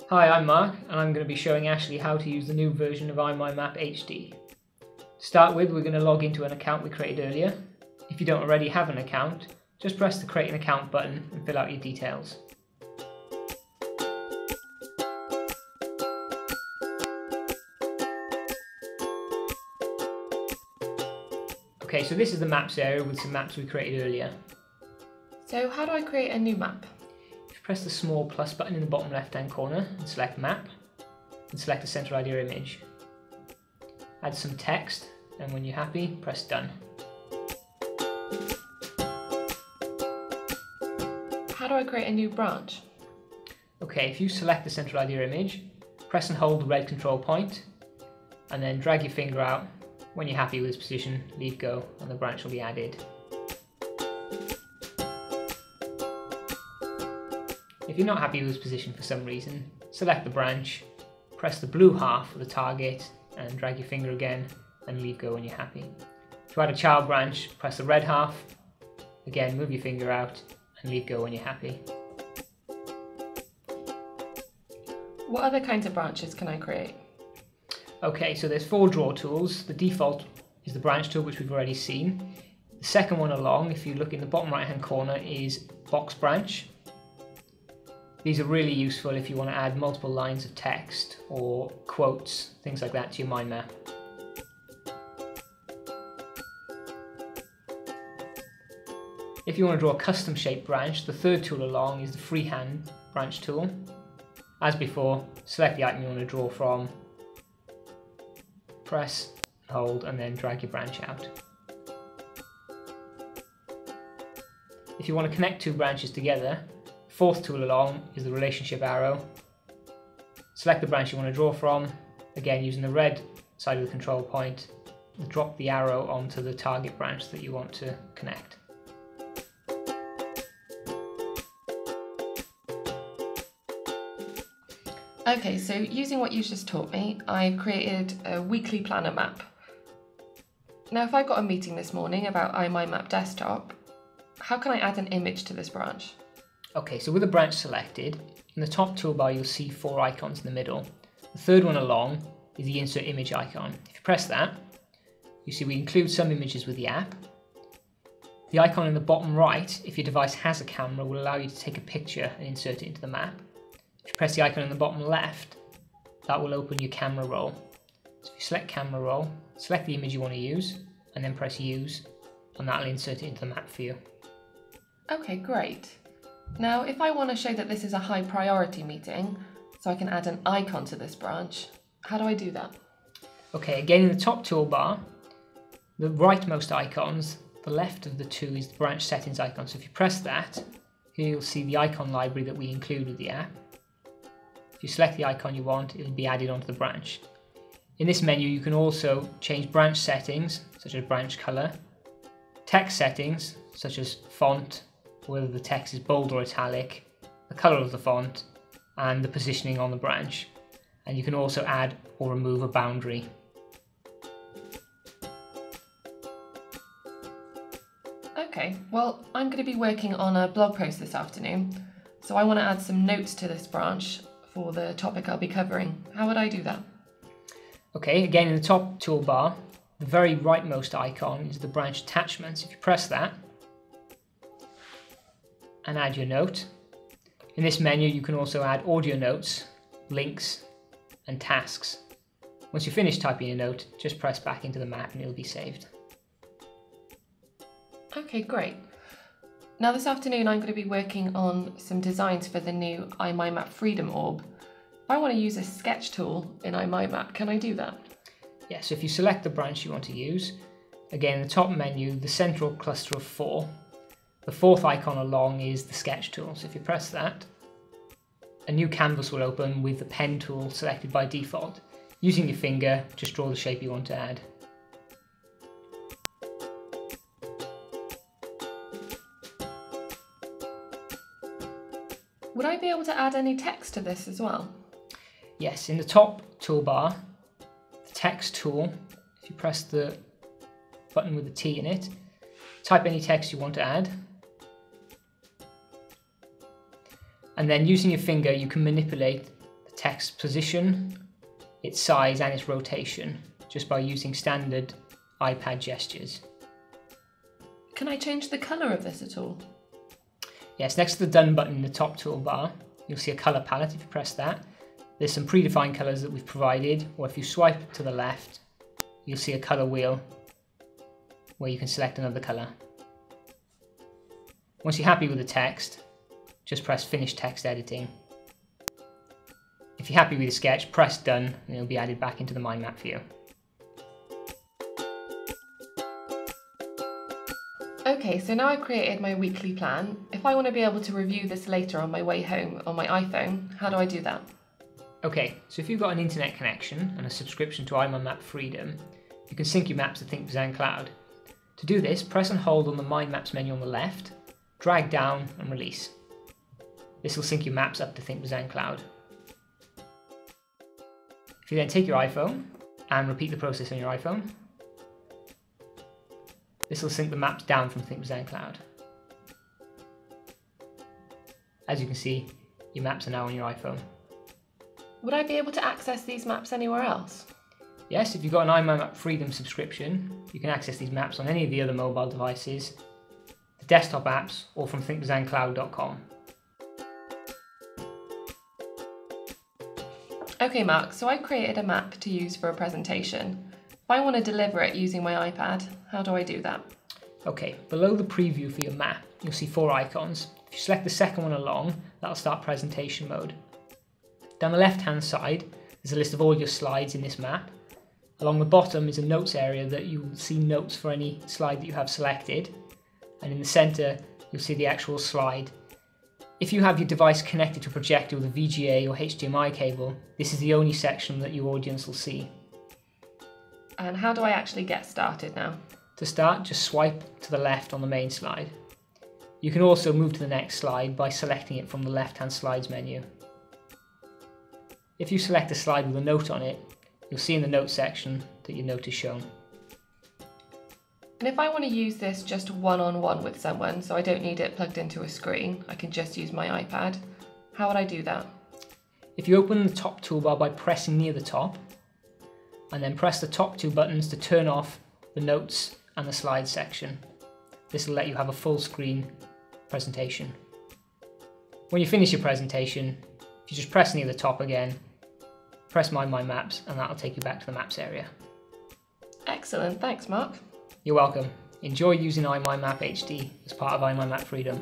Hi, I'm Mark, and I'm going to be showing Ashley how to use the new version of iMindMap HD. To start with, we're going to log into an account we created earlier. If you don't already have an account, just press the Create an Account button and fill out your details. Okay, so this is the Maps area with some maps we created earlier. So how do I create a new map? Press the small plus button in the bottom left hand corner and select Map, and select a central idea image. Add some text, and when you're happy, press Done. How do I create a new branch? Okay, if you select the central idea image, press and hold the red control point, and then drag your finger out. When you're happy with its position, leave go, and the branch will be added. If you're not happy with its position for some reason, select the branch, press the blue half of the target and drag your finger again and leave go when you're happy. To add a child branch, press the red half, again move your finger out and leave go when you're happy. What other kinds of branches can I create? Okay, so there's 4 draw tools. The default is the branch tool, which we've already seen. The second one along, if you look in the bottom right hand corner, is box branch. These are really useful if you want to add multiple lines of text or quotes, things like that, to your mind map. If you want to draw a custom shaped branch, the third tool along is the freehand branch tool. As before, select the item you want to draw from, press, hold, and then drag your branch out. If you want to connect 2 branches together, fourth tool along is the relationship arrow. Select the branch you want to draw from, again using the red side of the control point, and drop the arrow onto the target branch that you want to connect. Okay, so using what you just taught me, I've created a weekly planner map. Now if I've got a meeting this morning about iMindMap desktop, how can I add an image to this branch? Okay, so with the branch selected, in the top toolbar you'll see 4 icons in the middle. The third one along is the insert image icon. If you press that, you see we include some images with the app. The icon in the bottom right, if your device has a camera, will allow you to take a picture and insert it into the map. If you press the icon in the bottom left, that will open your camera roll. So if you select camera roll, select the image you want to use, and then press use, and that will insert it into the map for you. Okay, great. Now, if I want to show that this is a high priority meeting, so I can add an icon to this branch, how do I do that? Okay, again in the top toolbar, the rightmost icons, the left of the 2 is the branch settings icon. So if you press that, here you'll see the icon library that we include with the app. If you select the icon you want, it'll be added onto the branch. In this menu, you can also change branch settings, such as branch color, text settings, such as font, whether the text is bold or italic, the color of the font, and the positioning on the branch. And you can also add or remove a boundary. Okay, well, I'm going to be working on a blog post this afternoon, so I want to add some notes to this branch for the topic I'll be covering. How would I do that? Okay, again in the top toolbar, the very rightmost icon is the branch attachments. If you press that, and add your note. In this menu you can also add audio notes, links and tasks. Once you finish typing a note, just press back into the map and it'll be saved. Okay, great. Now this afternoon I'm going to be working on some designs for the new iMindMap Freedom Orb. If I want to use a sketch tool in iMindMap, can I do that? Yeah, so if you select the branch you want to use, again in the top menu, the central cluster of 4, the 4th icon along is the sketch tool. So if you press that, a new canvas will open with the pen tool selected by default. Using your finger, just draw the shape you want to add. Would I be able to add any text to this as well? Yes, in the top toolbar, the text tool, if you press the button with the T in it, type any text you want to add. And then using your finger, you can manipulate the text position, its size and its rotation just by using standard iPad gestures. Can I change the colour of this at all? Yes, next to the Done button in the top toolbar, you'll see a colour palette if you press that. There's some predefined colours that we've provided, or if you swipe to the left, you'll see a colour wheel where you can select another colour. Once you're happy with the text, just press Finish Text Editing. If you're happy with the sketch, press Done and it'll be added back into the mind map view. Okay, so now I've created my weekly plan. If I want to be able to review this later on my way home on my iPhone, how do I do that? Okay, so if you've got an internet connection and a subscription to iMindMap Freedom, you can sync your maps to ThinkBuzan Cloud. To do this, press and hold on the Mind Maps menu on the left, drag down and release. This will sync your maps up to ThinkBuzan Cloud. If you then take your iPhone and repeat the process on your iPhone, this will sync the maps down from ThinkBuzan Cloud. As you can see, your maps are now on your iPhone. Would I be able to access these maps anywhere else? Yes, if you've got an iMindMap Freedom subscription, you can access these maps on any of the other mobile devices, the desktop apps, or from thinkbuzancloud.com. Okay Mark, so I created a map to use for a presentation. If I want to deliver it using my iPad, how do I do that? Okay, below the preview for your map, you'll see 4 icons. If you select the second one along, that'll start presentation mode. Down the left-hand side, there's a list of all your slides in this map. Along the bottom is a notes area that you'll see notes for any slide that you have selected. And in the center, you'll see the actual slide. If you have your device connected to a projector with a VGA or HDMI cable, this is the only section that your audience will see. And how do I actually get started now? To start, just swipe to the left on the main slide. You can also move to the next slide by selecting it from the left-hand slides menu. If you select a slide with a note on it, you'll see in the notes section that your note is shown. And if I want to use this just one-on-one with someone, so I don't need it plugged into a screen, I can just use my iPad, how would I do that? If you open the top toolbar by pressing near the top, and then press the top 2 buttons to turn off the notes and the slides section. This will let you have a full screen presentation. When you finish your presentation, if you just press near the top again, press My Maps, and that'll take you back to the Maps area. Excellent, thanks Mark. You're welcome. Enjoy using iMindMap HD as part of iMindMap Freedom.